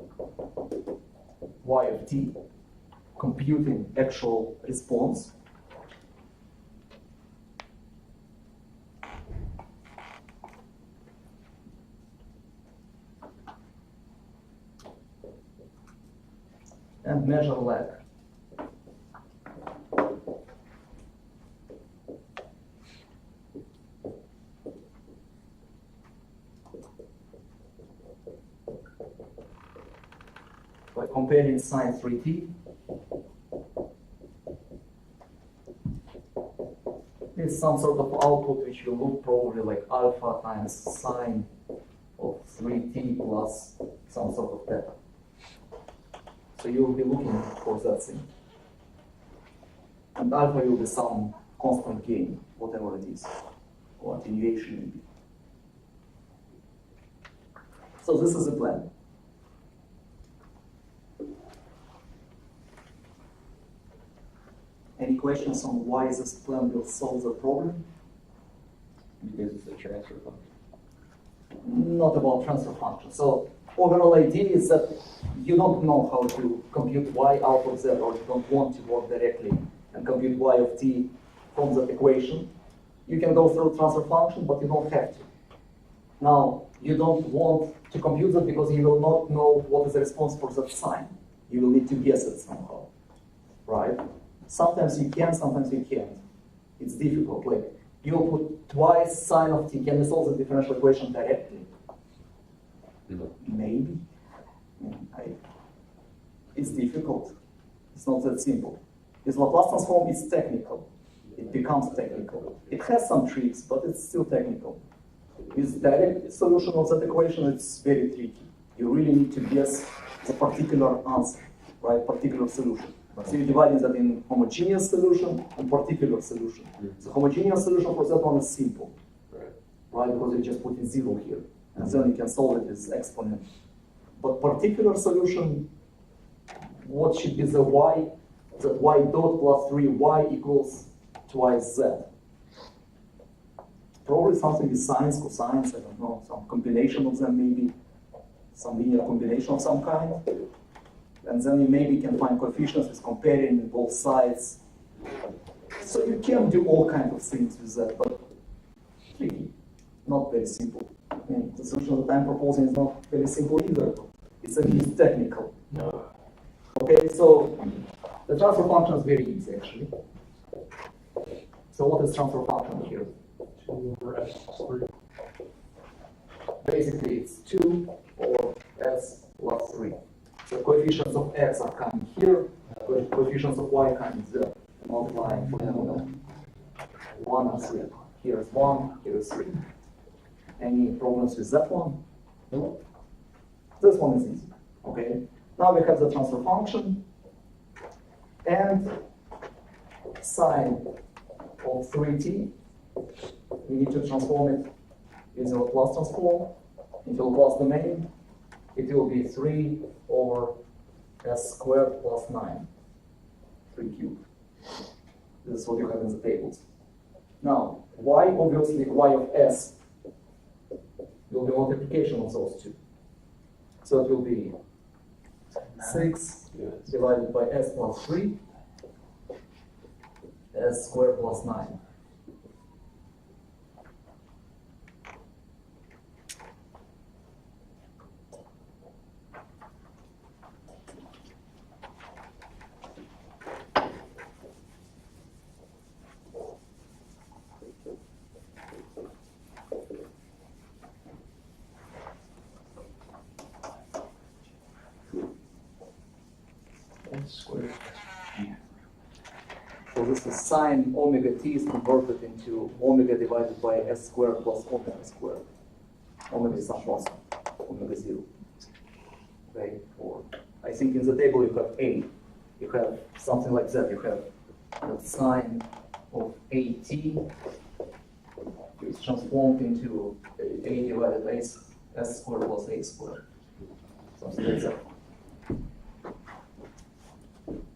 y of t, computing actual response. and measure lag. By comparing sine 3t, is some sort of output which will look probably like alpha times sine of 3t plus some sort of theta. So you will be looking for that thing. And alpha will be some constant gain, whatever it is, or attenuation maybe. So this is the plan. Any questions on why this plan will solve the problem? Because it's a transfer function. Not about transfer function. So overall idea is that you don't know how to compute y out of z, or you don't want to work directly and compute y of t from that equation. You can go through transfer function, but you don't have to. Now, you don't want to compute that because you will not know what is the response for that sign. You will need to guess it somehow, right? Sometimes you can, sometimes you can't. It's difficult. Like, you'll put twice sine of t. Can you solve the differential equation directly? No. Maybe. It's difficult. It's not that simple. This Laplace transform is technical. It becomes technical. It has some tricks, but it's still technical. With direct solution of that equation, it's very tricky. You really need to guess the particular answer, right? Particular solution. So you're dividing that in homogeneous solution and particular solution. The homogeneous solution for that one is simple, right? Because you just put in 0 here, and then you can solve it with exponent. But particular solution, what should be the y? That y dot plus 3y equals twice z. Probably something with sines, cosines, I don't know, some combination of them maybe, some linear combination of some kind. And then you maybe can find coefficients with comparing both sides. So you can do all kinds of things with that, but tricky, not very simple. I mean, the solution that I'm proposing is not very simple either. It's at least technical. No. Okay, so the transfer function is very easy actually. So what is transfer function here? 2 over s squared. Basically it's 2 over s plus 3. The coefficients of x are coming here, coefficients of y coming there, multiplying for them. 1 and 3. Here is 1, here is 3. Any problems with that one? No. This one is easy. Okay. Now we have the transfer function and sine of 3t. We need to transform it using Laplace transform into Laplace domain. It will be 3 over s squared plus 9, 3 cubed. This is what you have in the tables. Now, y, obviously, y of s will be multiplication of those two. So it will be 6 divided by s plus 3, s squared plus 9. Squared. So this is sine omega t is converted into omega divided by s squared plus omega squared. Omega is some plus omega 0. Okay, or I think in the table you have a. You have something like that. You have the sine of at is transformed into a divided by s squared plus a squared. Something like that.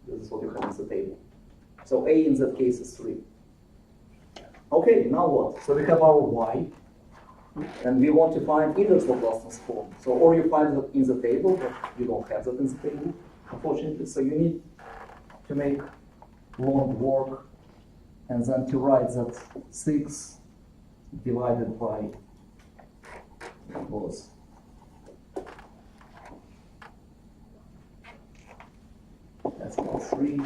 This is what you have in the table. So a in that case is 3. Okay, now what? So we have our y, and we want to find inverse Laplace transform. So or you find it in the table, but you don't have that in the table, unfortunately. So you need to make long work, and then to write that 6 divided by was 3,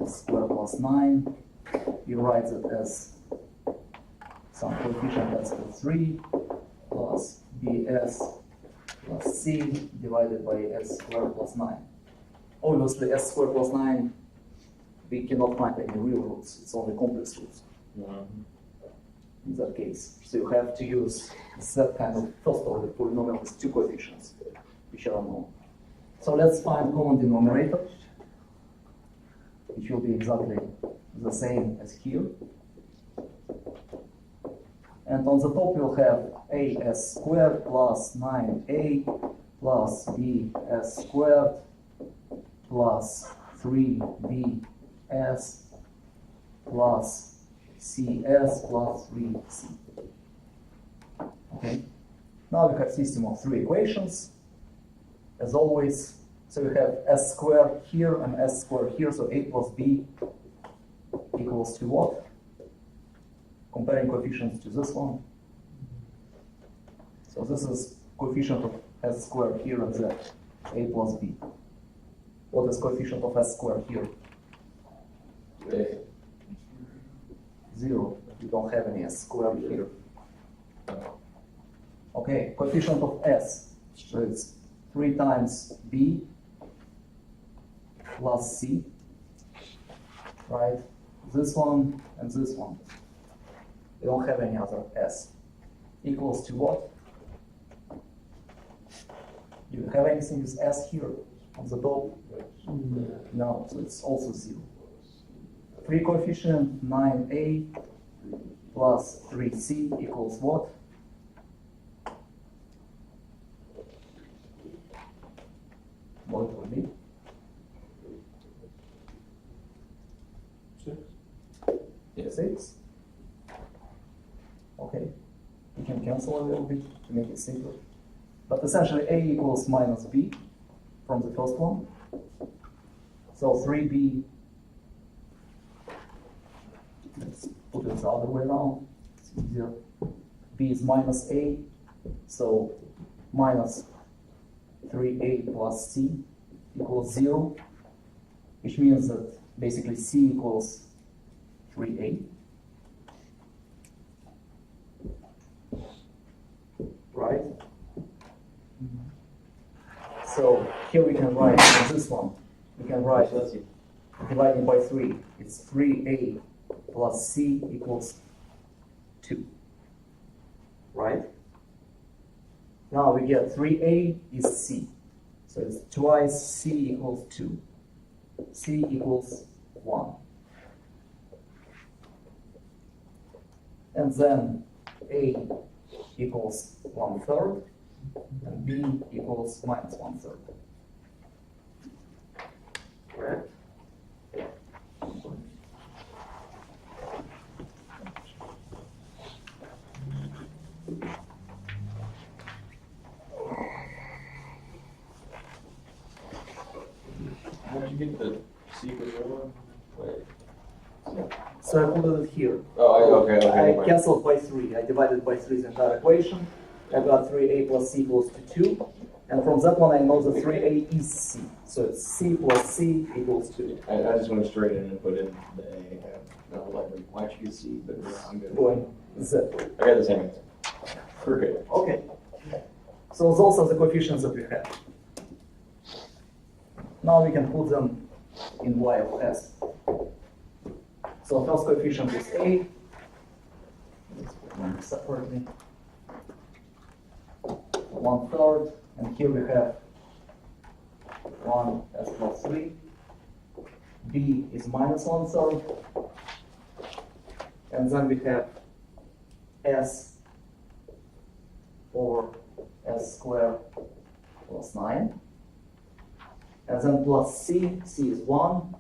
s squared plus 9. You write it as some coefficient s plus 3 plus bs plus c divided by s squared plus 9. Obviously, s squared plus 9, we cannot find any real roots. It's only complex roots in that case. So you have to use that kind of first order polynomial with two coefficients, which are known. So let's find common denominator, which will be exactly the same as here. And on the top we'll have as squared plus 9a plus bs squared plus 3bs plus cs plus 3c. Okay. Now we have system of three equations. As always, so we have s squared here and s squared here, so a plus b equals to what? Comparing coefficients to this one. So this is coefficient of s squared here and that, a plus b. What is coefficient of s squared here? 0. You don't have any s squared here. Okay, coefficient of s, so it's 3 times b plus c, right? This one and this one. We don't have any other s. Equals to what? Do you have anything with s here on the top? No, so it's also 0. 3 coefficient 9a plus 3c equals what? What it would be? 6. Okay. We can cancel a little bit to make it simpler. But essentially a equals minus b from the first one. So 3b, let's put it the other way around, it's easier. B is minus a, so minus 3a plus c equals 0, which means that basically c equals 3a. Right? So here we can write this one. We can write dividing by 3. It's 3a plus c equals 2. Right? Now we get 3a is c. So it's twice c equals 2. C equals 1. And then a equals 1/3 and b equals minus 1/3. Correct? How did you get the C equals 1? Wait. So I put it here. Oh, okay. I canceled by 3. I divided by 3 the entire equation. I got 3a plus c equals to 2. And from that one I know that 3a is c. So it's c plus c equals 2. I just went straight in and put in the A. No, like, why should you C? But I'm good. Going z. I got the same answer. We're good. Okay. So those are the coefficients that we have. Now we can put them in y of s. So first coefficient is a. Let's put them separately. 1/3, and here we have 1 s plus 3. B is minus 1/3. And then we have s over s squared plus 9. And then plus c, c is 1.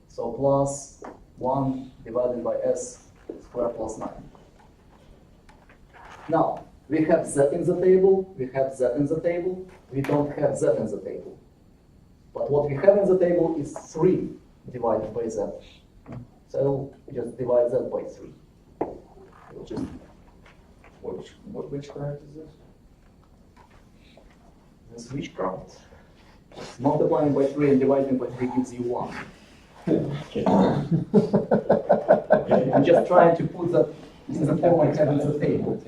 So plus 1 divided by s squared plus 9. Now, we have z in the table, we have z in the table, we don't have z in the table. But what we have in the table is 3 divided by z. So we just divide z by 3. We'll just, Which graph is this? this witchcraft. Multiplying by 3 and dividing by 3 gives you 1. I'm just trying to put that in the form I have in the table.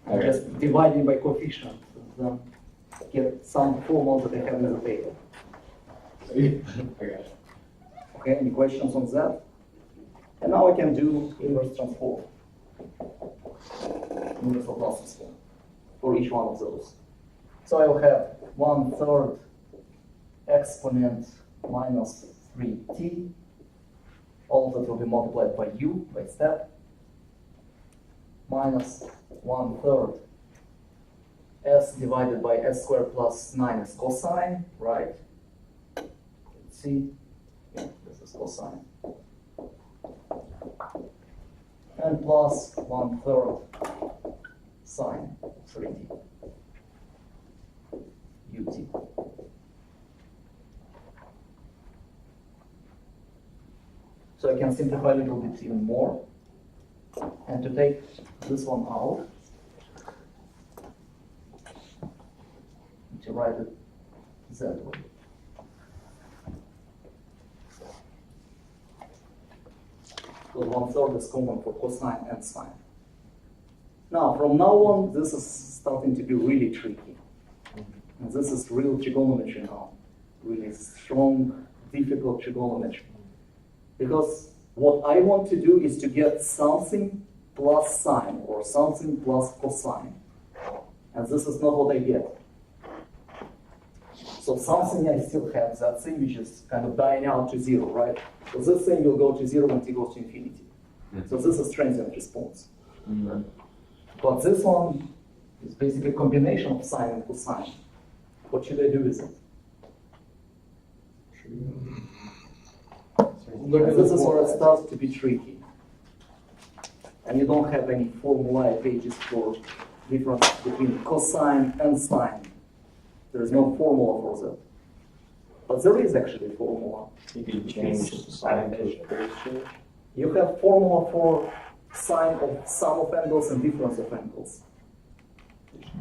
I'm just dividing by coefficient. Then get some formula that I have in the table. Okay, any questions on that? And now I can do inverse transform. Inverse of Laplace transform for each one of those. So I will have 1/3 exponent minus 3t. All of that will be multiplied by u, by step, minus 1/3 s divided by s squared plus 9 is cosine, right? Let's see, yeah, this is cosine. And plus 1/3 sine 3t ut. So I can simplify a little bit even more. And to take this one out, to write it that way. So 1/3 is common for cosine and sine. Now, from now on, this is starting to be really tricky. And this is real trigonometry now. Really strong, difficult trigonometry. Because what I want to do is to get something plus sine or something plus cosine. And this is not what I get. So something I still have, that thing which is kind of dying out to 0, right? So this thing will go to 0 when t goes to infinity. So this is transient response. But this one is basically a combination of sine and cosine. What should I do with it? And this is where it starts to be tricky. And you don't have any formula pages for difference between cosine and sine. There is no formula for that. But there is actually a formula. You can change sine to You have formula for sine of sum of angles and difference of angles.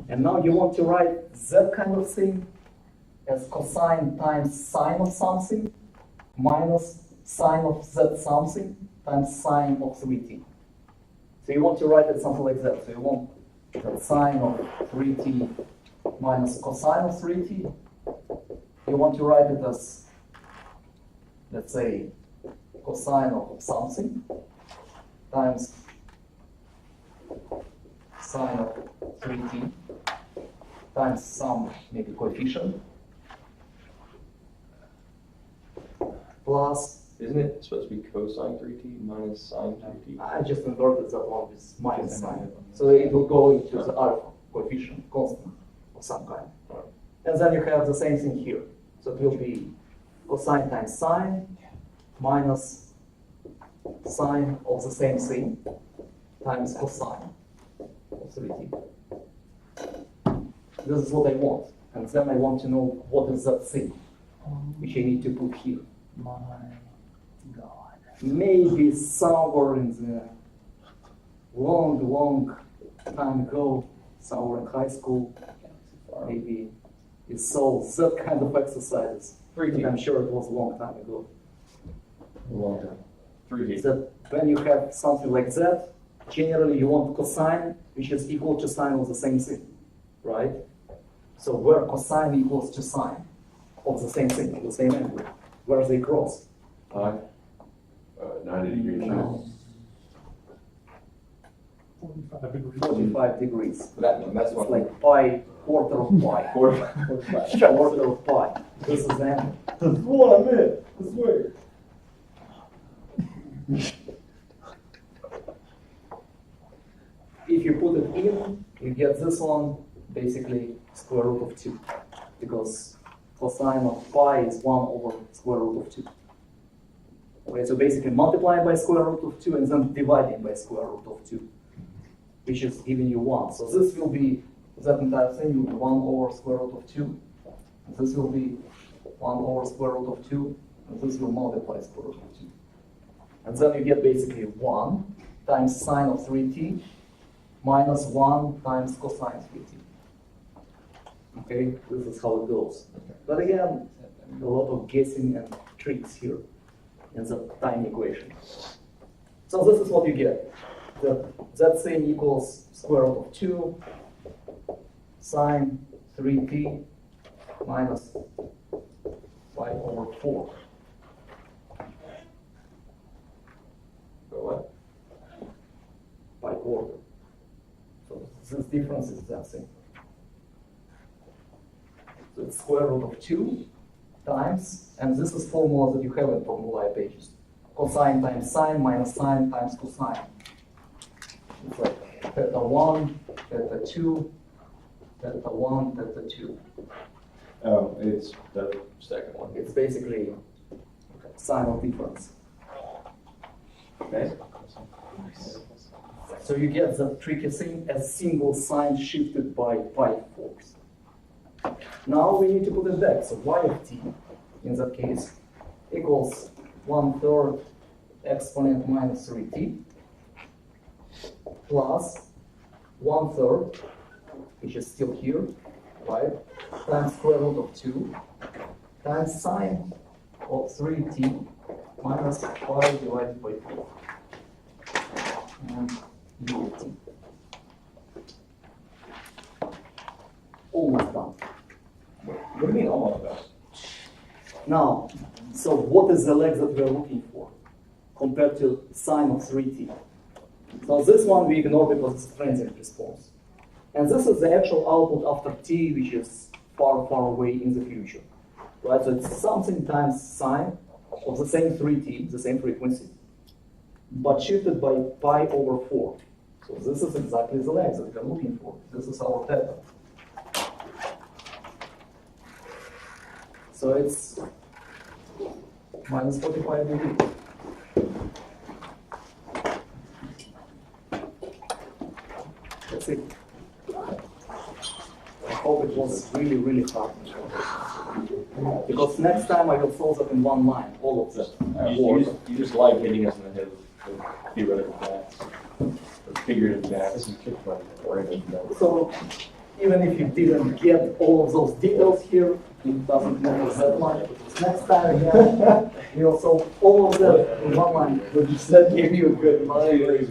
And now you want to write that kind of thing as cosine times sine of something minus sine of that something times sine of 3t. So you want to write it something like that. So you want that sine of 3t minus cosine of 3t. You want to write it as, let's say, cosine of something times sine of 3t times some maybe coefficient plus. Isn't it supposed to be cosine 3t minus sine 3t? I just inverted that one with minus sign. So it will go into the alpha coefficient, constant of some kind. And then you have the same thing here. So it will be cosine times sine minus sine of the same thing times cosine of 3t. This is what I want. And then I want to know what is that thing, which I need to put here. My God. Maybe somewhere in the long time ago, somewhere in high school, maybe you saw that kind of exercises. 3t. I'm sure it was a long time ago. Long time. 3t. That when you have something like that, generally you want cosine, which is equal to sine of the same thing, right? So where cosine equals to sine of the same thing, of the same angle, where they cross? 90 degrees. No. 45 degrees. 45 degrees. That's It's one. like pi, quarter of pi. Quarter of pi. This is the angle. That's what I meant. I swear. If you put it in, you get this one basically square root of 2. Because cosine of pi is 1 over square root of 2. Okay, so basically multiplying by square root of 2 and then dividing by square root of 2, which is giving you 1. So this will be, that entire thing will be 1 over square root of 2. And this will be 1 over square root of 2. And this will multiply square root of 2. And then you get basically 1 times sine of 3t minus 1 times cosine 3t. Okay, this is how it goes. But again, a lot of guessing and tricks here in the time equation. So this is what you get. That thing equals square root of 2 sine 3t minus 5 over 4. So what? By quarter. So this difference is that thing. So it's square root of 2 times, and this is formula that you have in formulae pages. Cosine times sine minus sine times cosine. It's like theta 1, theta 2, theta 1, theta 2. Oh, it's the second one. It's basically sine of difference. Okay. So you get the tricky thing as single sign shifted by pi force. Now we need to put it back. So y of t, in that case, equals 1/3 exponent minus 3t plus 1/3, which is still here, right, times square root of 2 times sine of 3t minus 5 divided by 4. And u of t. Almost done. What do you mean almost done? Now, so what is the leg that we're looking for compared to sine of 3t? So this one we ignore because it's a transient response. And this is the actual output after t, which is far, far away in the future. Right? So it's something times sine of the same 3t, the same frequency, but shifted by pi over 4. So this is exactly the leg that we're looking for. This is our theta. So it's minus 45 degrees. That's it. I hope it was really, really hard. Because next time I will solve it in one line, all of them. You just like hitting us in the head with theoretical facts, or figurative facts. So even if you didn't get all of those details here, it doesn't matter that much. Next time again, we'll solve all of them in one line. That gave you a good mind.